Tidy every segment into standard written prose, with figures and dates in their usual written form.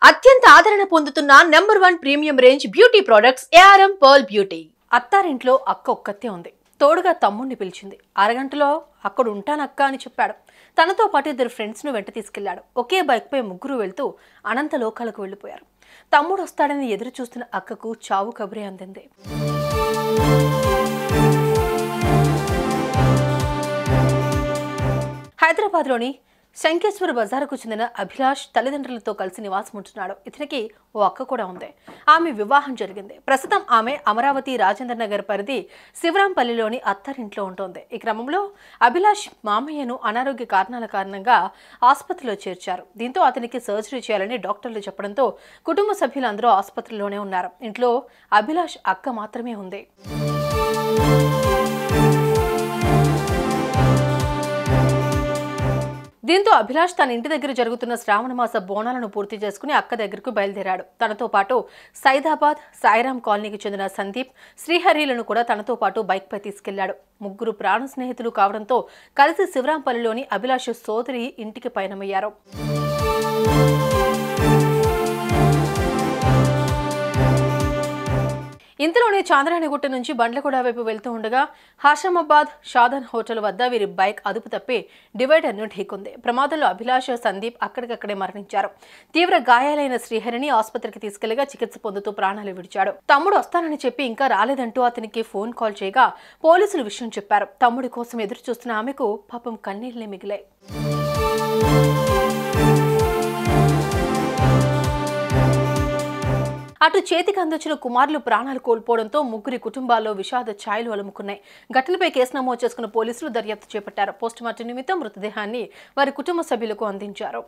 అత్యంత ఆదరణ పొందుతున్న number 1 premium range beauty products ARM pearl beauty. అత్తారింట్లో అక్క ఒక్కతే ఉంది. తోడుగా తమ్ముడిని పిలిచింది. అరగంటలో అక్కడ ఉంటానక్క అని చెప్పాడు. తనతో పాటు 2 ఫ్రెండ్స్ను వెంట తీసుకెళ్లాడు. ఒకే బైక్పై ముగ్గురు వెళ్తూ అనంత లోకాలకు వెళ్లిపోయారు. తమ్ముడు వస్తాడని ఎదురు చూస్తున్న అక్కకు చావు కబురే అందింది. హైదరాబాద్లోని శంకేశ్వర బజారుకు చెందిన అభిలాష్ తల్లిదండ్రులతో కలిసి నివాసం ఉంటున్నాడు. ఇతనికి ఓ అక్క కూడా ఉంది. ఆమె వివాహం జరిగింది. ప్రస్తుతం ఆమె అమరావతి రాజేంద్ర నగర్ పరిధి శివరాంపల్లిలోని అత్తారింట్లో ఉంటుంది. ఈ క్రమంలో అభిలాష్ మామయ్యను అనారోగ్య కారణాల కారణంగా ఆసుపత్రిలో చేర్చారు. దీంతో అతనికి సర్జరీ చేయాలని డాక్టర్లు చెప్పడంతో కుటుంబ సభ్యులందరూ ఆసుపత్రిలోనే ఉన్నారు. ఇంట్లో అభిలాష్ అక్క మాత్రమే ఉంది. దీంతో అభిలాష్ తన ఇంటి దగ్గర జరుగుతున్న శ్రావణ మాస బోనాలను పూర్తి చేసుకుని అక్క దగ్గరకు బయలుదేరాడు. తనతో పాటు సైదాబాద్ సాయిరాం కాలనీకి చెందిన సందీప్, శ్రీహరిలను కూడా తనతో పాటు బైక్పై తీసుకెళ్లాడు. ముగ్గురు ప్రాణ స్నేహితులు కావడంతో కలిసి శివరాంపల్లిలోని అభిలాష్ సోదరి ఇంటికి పయనమయ్యారు. ఇంతలోనే చాంద్రాయణగుట్ట నుంచి బండ్లగూడ వైపు వెళ్తూ ఉండగా హాషమాబాద్ షాదన్ హోటల్ వద్ద వీరి బైక్ అదుపు తప్పి డివైడర్ను ఢీకొంది. ప్రమాదంలో అభిలాష్, సందీప్ అక్కడికక్కడే మరణించారు. తీవ్ర గాయాలైన శ్రీహరిని ఆసుపత్రికి తీసుకెళ్లగా చికిత్స పొందుతూ ప్రాణాలు విడిచాడు. తమ్ముడు వస్తానని చెప్పి ఇంకా రాలేదంటూ అతనికి ఫోన్ కాల్ చేయగా పోలీసులు విషయం చెప్పారు. తమ్ముడి కోసం ఎదురు చూస్తున్న ఆమెకు పాపం కన్నీళ్లే మిగిలాయి. అటు చేతికి అందొచ్చిన కుమారులు ప్రాణాలు కోల్పోవడంతో ముగ్గురి కుటుంబాల్లో విషాద ఛాయలు అలుముకున్నాయి. ఘటనపై కేసు నమోదు చేసుకున్న పోలీసులు దర్యాప్తు చేపట్టారు. పోస్టుమార్టం నిమిత్తం మృతదేహాన్ని వారి కుటుంబ సభ్యులకు అందించారు.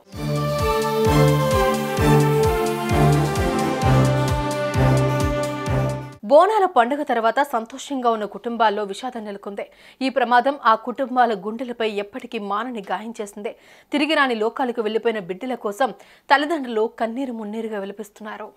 బోనాల పండుగ తర్వాత సంతోషంగా ఉన్న కుటుంబాల్లో విషాదం నెలకొంది. ఈ ప్రమాదం ఆ కుటుంబాల గుండెలపై ఎప్పటికీ మానని గాయం చేసింది. తిరిగి రాని లోకాలకు వెళ్లిపోయిన బిడ్డల కోసం తల్లిదండ్రులు కన్నీరు మున్నీరుగా విలపిస్తున్నారు.